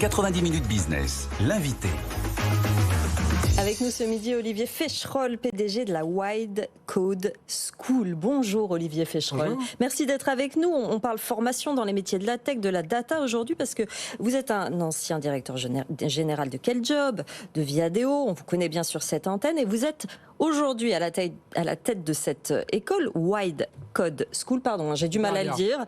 90 minutes business, l'invité. Avec nous ce midi, Olivier Feschroll, PDG de la Wild Code School. Bonjour Olivier Feschroll. Bonjour. Merci d'être avec nous. On parle formation dans les métiers de la tech, de la data aujourd'hui parce que vous êtes un ancien directeur général de Quel Job, de Viadeo. On vous connaît bien sur cette antenne et vous êtes aujourd'hui à la tête de cette école Wild Code School. Pardon, j'ai du mal à le dire.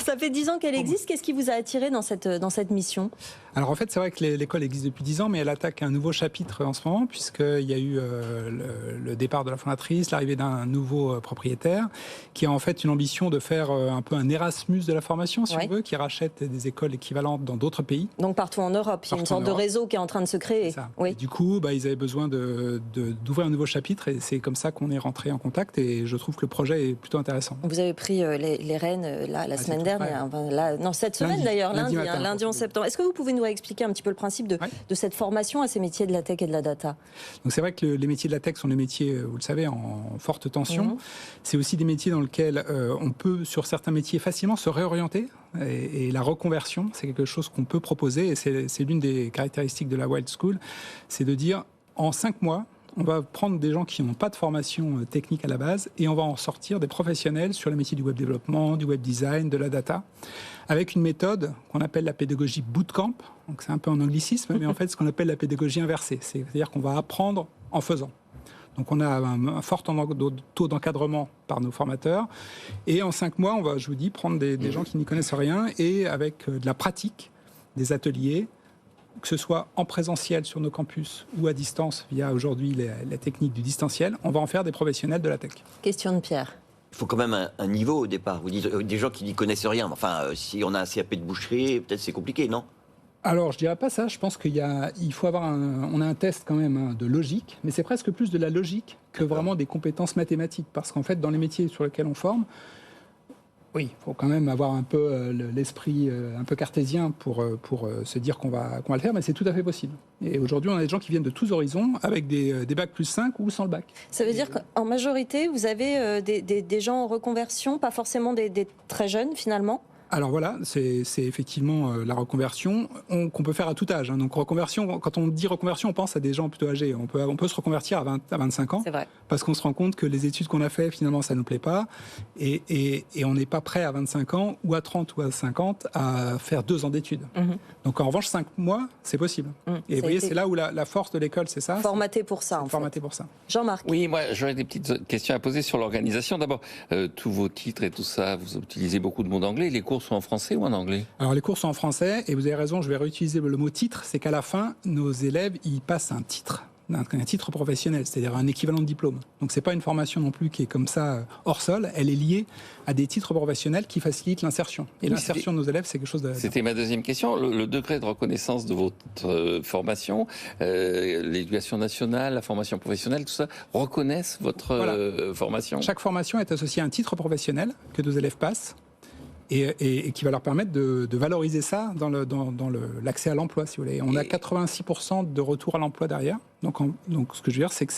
Ça fait 10 ans qu'elle existe. Qu'est-ce qui vous a attiré dans cette mission ? Alors en fait, c'est vrai que l'école existe depuis 10 ans, mais elle attaque un nouveau chapitre en ce moment, puisqu'il y a eu le départ de la fondatrice, l'arrivée d'un nouveau propriétaire, qui a en fait une ambition de faire un peu un Erasmus de la formation, si on veut, qui rachète des écoles équivalentes dans d'autres pays. Donc partout en Europe, il y a une sorte de réseau qui est en train de se créer. Oui. Du coup, ils avaient besoin d'ouvrir un nouveau chapitre, et c'est comme ça qu'on est rentré en contact, et je trouve que le projet est plutôt intéressant. Vous avez pris les rênes la semaine dernière, cette semaine d'ailleurs, lundi 11 septembre. Est-ce que vous pouvez nous expliquer un petit peu le principe de cette formation à ces métiers de la tech et de la data ? Donc c'est vrai que les métiers de la tech sont des métiers, vous le savez, en forte tension. C'est aussi des métiers dans lesquels on peut, sur certains métiers, facilement se réorienter. Et la reconversion, c'est quelque chose qu'on peut proposer. Et c'est l'une des caractéristiques de la Wild School, c'est de dire, en 5 mois, on va prendre des gens qui n'ont pas de formation technique à la base et on va en sortir des professionnels sur les métiers du web développement, du web design, de la data, avec une méthode qu'on appelle la pédagogie bootcamp. Donc c'est un peu en anglicisme, mais en fait ce qu'on appelle la pédagogie inversée. C'est-à-dire qu'on va apprendre en faisant. Donc on a un fort taux d'encadrement par nos formateurs. Et en 5 mois, on va, je vous dis, prendre des gens qui n'y connaissent rien et avec de la pratique, des ateliers, que ce soit en présentiel sur nos campus ou à distance via aujourd'hui la technique du distanciel, on va en faire des professionnels de la tech. Question de Pierre. Il faut quand même un niveau au départ. Vous dites des gens qui n'y connaissent rien. Enfin, si on a un CAP de boucherie, peut-être c'est compliqué, non ? Alors, je dirais pas ça. Je pense il faut avoir on a un test quand même de logique, mais c'est presque plus de la logique que vraiment des compétences mathématiques. Parce qu'en fait, dans les métiers sur lesquels on forme, oui, il faut quand même avoir un peu l'esprit un peu cartésien pour se dire qu'on va le faire, mais c'est tout à fait possible. Et aujourd'hui, on a des gens qui viennent de tous horizons avec des bacs plus 5 ou sans le bac. Ça veut dire qu'en majorité, vous avez des gens en reconversion, pas forcément des très jeunes finalement ? Alors voilà, c'est effectivement la reconversion qu'on peut faire à tout âge. Donc reconversion, quand on dit reconversion, on pense à des gens plutôt âgés. On peut se reconvertir à 25 ans. C'est vrai. Parce qu'on se rend compte que les études qu'on a fait, finalement, ça ne nous plaît pas. Et on n'est pas prêt à 25 ans ou à 30 ou à 50 à faire 2 ans d'études. Donc en revanche, 5 mois, c'est possible. Et vous voyez, c'est là où la force de l'école, c'est ça. Formaté pour ça, formaté pour ça. Jean-Marc. Oui, moi, j'aurais des petites questions à poser sur l'organisation. D'abord, tous vos titres et tout ça, vous utilisez beaucoup de mots d'anglais. Les cours sont en français ou en anglais ? Alors les cours sont en français et vous avez raison, je vais réutiliser le mot titre, c'est qu'à la fin, nos élèves, ils passent un titre professionnel, c'est-à-dire un équivalent de diplôme. Donc c'est pas une formation non plus qui est comme ça hors sol, elle est liée à des titres professionnels qui facilitent l'insertion. Et l'insertion de nos élèves, c'est quelque chose de... C'était ma deuxième question, le degré de reconnaissance de votre formation, l'éducation nationale, la formation professionnelle, tout ça, reconnaissent votre formation ? Chaque formation est associée à un titre professionnel que nos élèves passent. Et qui va leur permettre de valoriser ça dans l'accès à l'emploi, si vous voulez. On a 86% de retour à l'emploi derrière. Donc ce que je veux dire, c'est que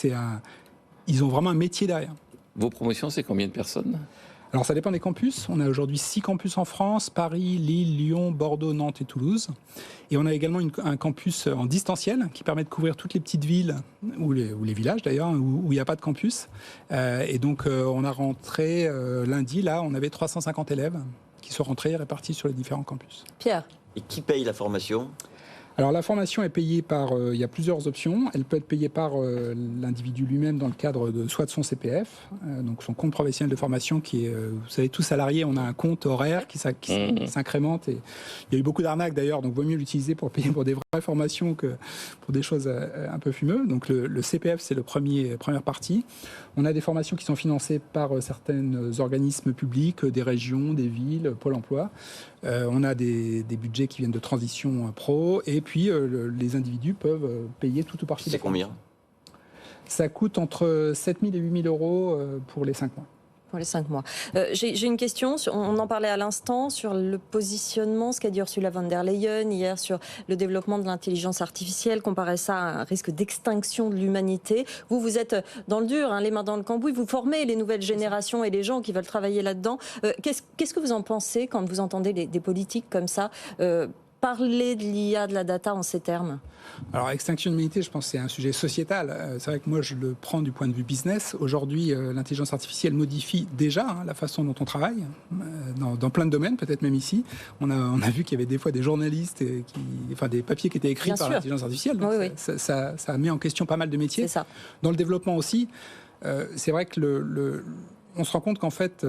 ils ont vraiment un métier derrière. Vos promotions, c'est combien de personnes ? Alors ça dépend des campus. On a aujourd'hui 6 campus en France, Paris, Lille, Lyon, Bordeaux, Nantes et Toulouse. Et on a également un campus en distanciel qui permet de couvrir toutes les petites villes, ou les villages d'ailleurs, où il n'y a pas de campus. Et donc on a rentré lundi, là, on avait 350 élèves qui sont rentrés répartis sur les différents campus. Pierre. Et qui paye la formation ? Alors la formation est payée par, il y a plusieurs options. Elle peut être payée par l'individu lui-même dans le cadre soit de son CPF, donc son compte professionnel de formation qui est, vous savez, tout salarié, on a un compte horaire qui s'incrémente. Et il y a eu beaucoup d'arnaques d'ailleurs, donc vaut mieux l'utiliser pour payer pour des vraies formations que pour des choses un peu fumeuses. Donc le CPF, c'est la première partie. On a des formations qui sont financées par certains organismes publics, des régions, des villes, Pôle emploi. On a des budgets qui viennent de Transition Pro et puis les individus peuvent payer tout ou partie. C'est combien ? Ça coûte entre 7 000 et 8 000 euros pour les 5 mois. Pour les 5 mois. J'ai une question, on en parlait à l'instant, sur le positionnement, ce qu'a dit Ursula von der Leyen hier sur le développement de l'intelligence artificielle, comparer ça à un risque d'extinction de l'humanité. Vous êtes dans le dur, les mains dans le cambouis, vous formez les nouvelles générations et les gens qui veulent travailler là-dedans. Qu'est-ce que vous en pensez quand vous entendez des politiques comme ça parler de l'IA, de la data en ces termes? Alors, extinction de l'humanité, je pense que c'est un sujet sociétal. C'est vrai que moi, je le prends du point de vue business. Aujourd'hui, l'intelligence artificielle modifie déjà la façon dont on travaille, dans plein de domaines, peut-être même ici. On a vu qu'il y avait des fois des journalistes, des papiers qui étaient écrits par l'intelligence artificielle. Donc oui. Ça met en question pas mal de métiers. C'est ça. Dans le développement aussi, c'est vrai que on se rend compte qu'en fait...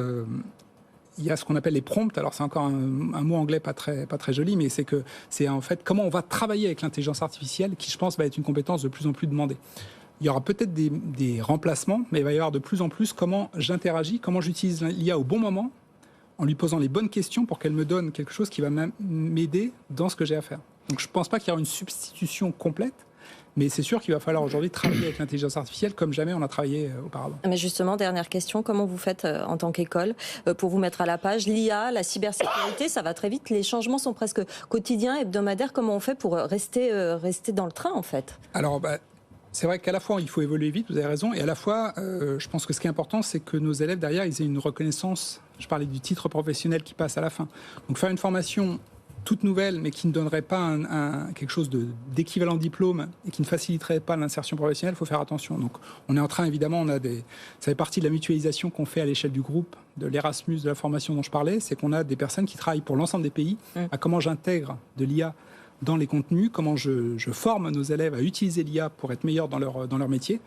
il y a ce qu'on appelle les prompts. Alors c'est encore un mot anglais pas très joli, mais c'est en fait comment on va travailler avec l'intelligence artificielle, qui je pense va être une compétence de plus en plus demandée. Il y aura peut-être des remplacements, mais il va y avoir de plus en plus comment j'interagis, comment j'utilise l'IA au bon moment, en lui posant les bonnes questions pour qu'elle me donne quelque chose qui va m'aider dans ce que j'ai à faire. Donc je ne pense pas qu'il y aura une substitution complète. Mais c'est sûr qu'il va falloir aujourd'hui travailler avec l'intelligence artificielle comme jamais on a travaillé auparavant. Mais justement, dernière question, comment vous faites en tant qu'école pour vous mettre à la page? L'IA, la cybersécurité, ça va très vite, les changements sont presque quotidiens, hebdomadaires. Comment on fait pour rester dans le train en fait? Alors, c'est vrai qu'à la fois il faut évoluer vite, vous avez raison, et à la fois je pense que ce qui est important, c'est que nos élèves derrière, ils aient une reconnaissance. Je parlais du titre professionnel qui passe à la fin. Donc faire une formation toute nouvelle, mais qui ne donnerait pas quelque chose d'équivalent diplôme et qui ne faciliterait pas l'insertion professionnelle, il faut faire attention. Donc, on est en train, évidemment, ça fait partie de la mutualisation qu'on fait à l'échelle du groupe, de l'Erasmus, de la formation dont je parlais, c'est qu'on a des personnes qui travaillent pour l'ensemble des pays à comment j'intègre de l'IA dans les contenus, comment je forme nos élèves à utiliser l'IA pour être meilleurs dans leur métier.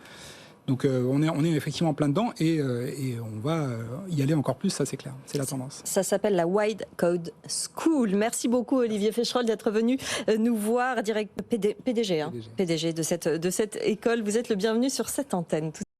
Donc on est effectivement en plein dedans et on va y aller encore plus, ça c'est clair, c'est la tendance. Ça s'appelle la Wide Code School. Merci beaucoup Olivier Feschroll d'être venu nous voir, PDG de cette école. Vous êtes le bienvenu sur cette antenne.